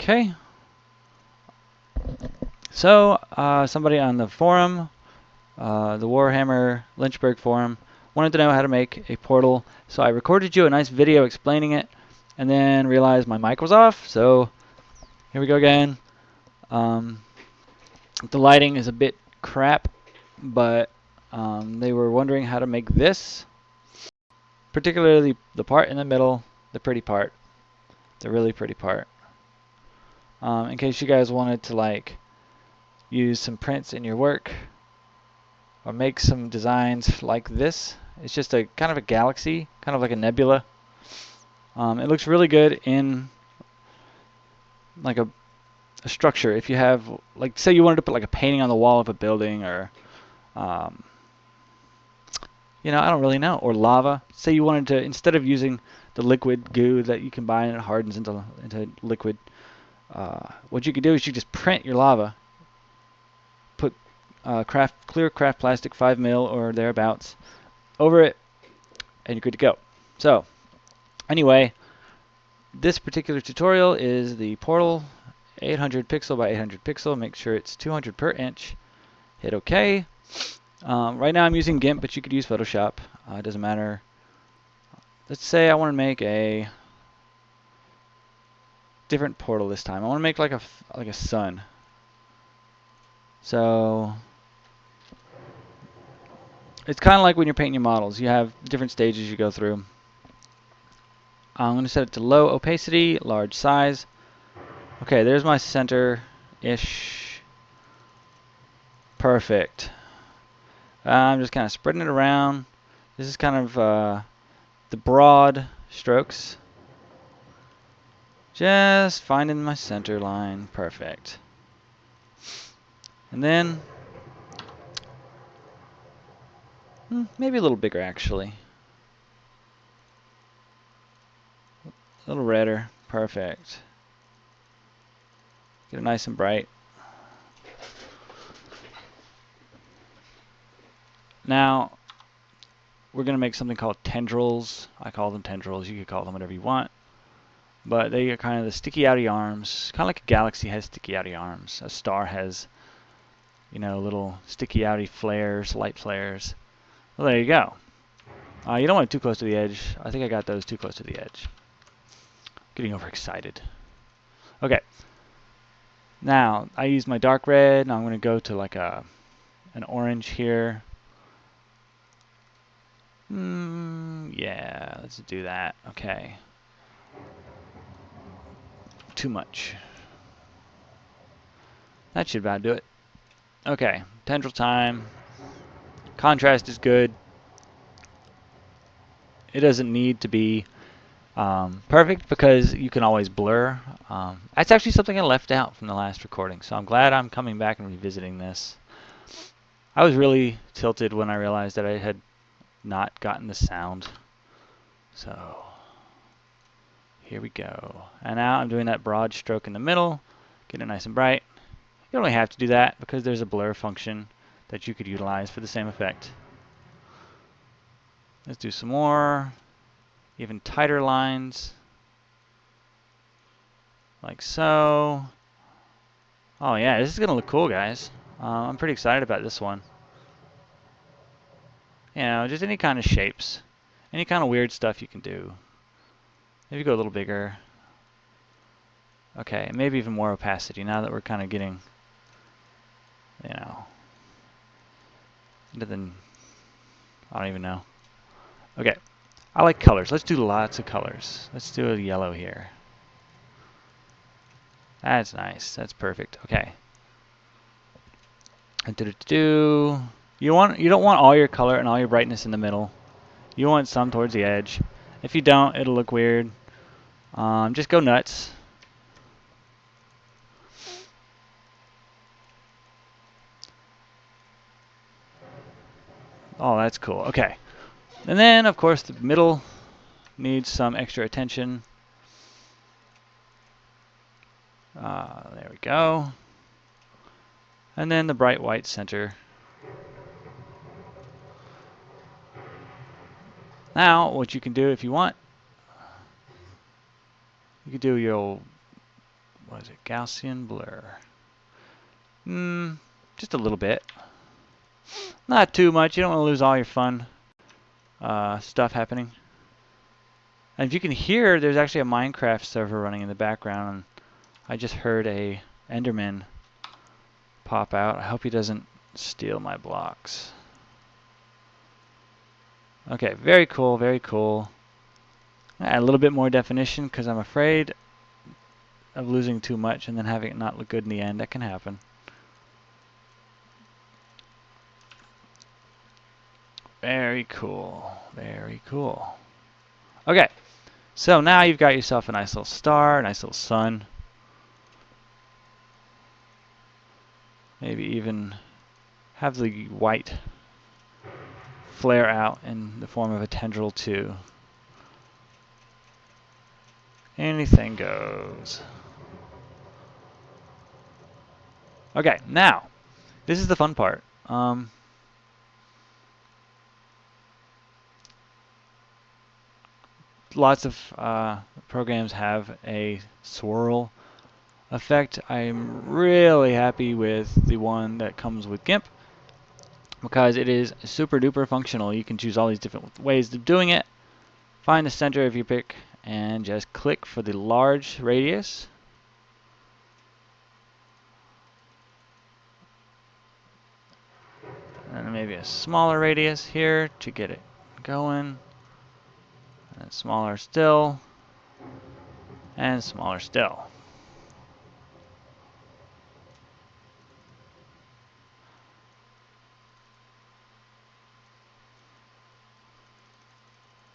Okay. So, somebody on the forum, the Warhammer Lynchburg forum, wanted to know how to make a portal. So I recorded you a nice video explaining it, and then realized my mic was off. So here we go again. The lighting is a bit crap, but they were wondering how to make this, particularly the part in the middle, the pretty part, the really pretty part. In case you guys wanted to like use some prints in your work or make some designs like this. It's just a kind of a galaxy, kind of like a nebula. It looks really good in like a structure. If you have, like, say you wanted to put like a painting on the wall of a building, or you know, I don't really know, or lava. Say you wanted to, instead of using the liquid goo that you can buy and it hardens into liquid, what you could do is you just print your lava, put clear craft plastic 5 mil or thereabouts over it, and you're good to go. So anyway, this particular tutorial is the portal, 800 pixel by 800 pixel. Make sure it's 200 per inch. Hit OK. Right now I'm using GIMP, but you could use Photoshop. It doesn't matter. Let's say I want to make a different portal this time. I want to make like a sun. So it's kind of like when you're painting your models. You have different stages you go through. I'm going to set it to low opacity, large size. Okay, there's my center-ish. Perfect. I'm just kind of spreading it around. This is kind of the broad strokes. Just finding my center line. Perfect. And then, maybe a little bigger actually. A little redder. Perfect. Get it nice and bright. Now, we're going to make something called tendrils. I call them tendrils. You could call them whatever you want. But they are kind of the sticky outy arms. Kind of like a galaxy has sticky outy arms. A star has, you know, little sticky outy flares, light flares. Well, there you go. You don't want it too close to the edge. I think I got those too close to the edge. Getting overexcited. Okay. Now, I use my dark red. Now I'm going to go to like an orange here. Yeah, let's do that. Okay. Too much. That should about do it. Okay, tendril time. Contrast is good. It doesn't need to be perfect because you can always blur. That's actually something I left out from the last recording, so I'm glad I'm coming back and revisiting this. I was really tilted when I realized that I had not gotten the sound. So here we go. And now I'm doing that broad stroke in the middle, get it nice and bright. You don't really have to do that because there's a blur function that you could utilize for the same effect. Let's do some more, even tighter lines, like so. Oh yeah, this is gonna look cool, guys. I'm pretty excited about this one. You know, just any kind of shapes, any kind of weird stuff you can do. Maybe go a little bigger. Okay, maybe even more opacity now that we're kind of getting, you know, into the, I don't even know. Okay, I like colors. Let's do lots of colors. Let's do a yellow here. That's nice. That's perfect. Okay. You don't want all your color and all your brightness in the middle. You want some towards the edge. If you don't, it'll look weird. Just go nuts. Oh, that's cool. Okay. And then, of course, the middle needs some extra attention. There we go. And then the bright white center. Now, what you can do if you want, you could do your, what is it? Gaussian blur. Just a little bit. Not too much. You don't want to lose all your fun stuff happening. And if you can hear, there's actually a Minecraft server running in the background. I just heard a Enderman pop out. I hope he doesn't steal my blocks. Okay, very cool, very cool. Add a little bit more definition because I'm afraid of losing too much and then having it not look good in the end. That can happen. Very cool, very cool. Okay, so now you've got yourself a nice little star, a nice little sun. Maybe even have the white flare out in the form of a tendril too. Anything goes. Okay, now, this is the fun part. Lots of programs have a swirl effect. I'm really happy with the one that comes with GIMP because it is super duper functional. You can choose all these different ways of doing it. Find the center of your pick and just click for the large radius. And maybe a smaller radius here to get it going. And smaller still. And smaller still.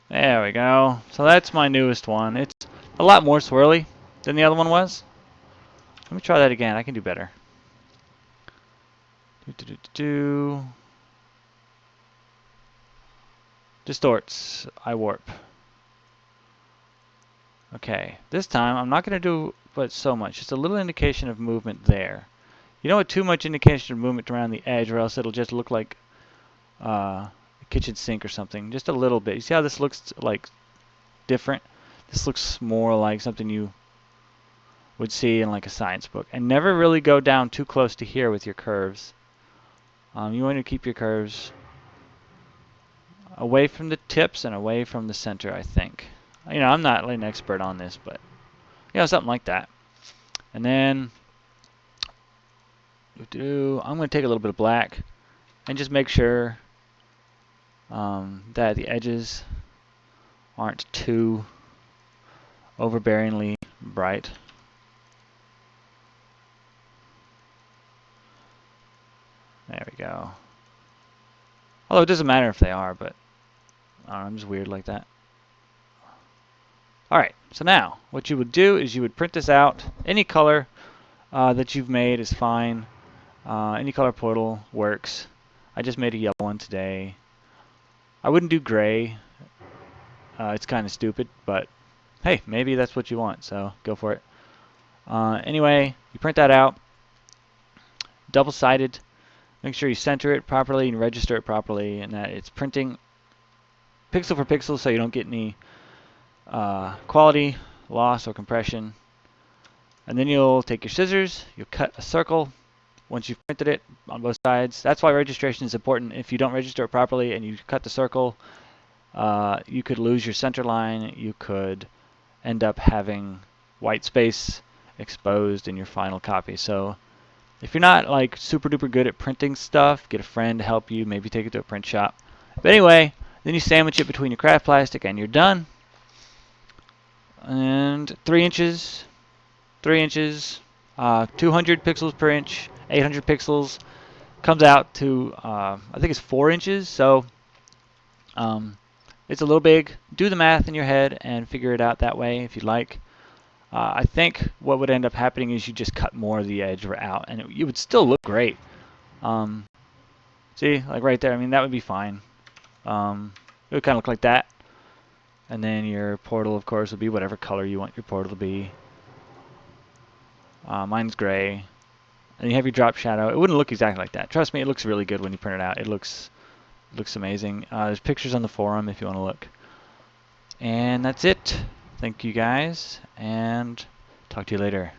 There we go. So that's my newest one. It's a lot more swirly than the other one was. Let me try that again. I can do better. Distorts. I warp. Okay. This time I'm not going to do but so much. Just a little indication of movement there. You don't want too much indication of movement around the edge, or else it'll just look like a kitchen sink or something. Just a little bit. You see how this looks like different? This looks more like something you would see in like a science book. And never really go down too close to here with your curves. You want to keep your curves away from the tips and away from the center, I think. You know, I'm not like an expert on this, but you know, something like that. And then I'm going to take a little bit of black and just make sure that the edges aren't too overbearingly bright. There we go. Although it doesn't matter if they are, but I don't know, I'm just weird like that. Alright, so now what you would do is you would print this out. Any color that you've made is fine. Any color portal works. I just made a yellow one today. I wouldn't do gray. It's kind of stupid, but hey, maybe that's what you want, so go for it. Anyway, you print that out. Double-sided. Make sure you center it properly and register it properly, and that it's printing pixel for pixel so you don't get any quality loss or compression. And then you'll take your scissors, you'll cut a circle once you've printed it on both sides. That's why registration is important. If you don't register it properly and you cut the circle, you could lose your center line. You could end up having white space exposed in your final copy. So if you're not like super duper good at printing stuff, get a friend to help you, maybe take it to a print shop. But anyway, then you sandwich it between your craft plastic and you're done. And 3 inches, 200 pixels per inch, 800 pixels, comes out to, I think it's 4 inches, so it's a little big. Do the math in your head and figure it out that way if you'd like. I think what would end up happening is you just cut more of the edge out, and it would still look great. See, like right there, I mean, that would be fine. It would kind of look like that. And then your portal, of course, would be whatever color you want your portal to be. Mine's gray. And you have your drop shadow. It wouldn't look exactly like that. Trust me, it looks really good when you print it out. It looks amazing. There's pictures on the forum if you want to look. And that's it. Thank you guys, and talk to you later.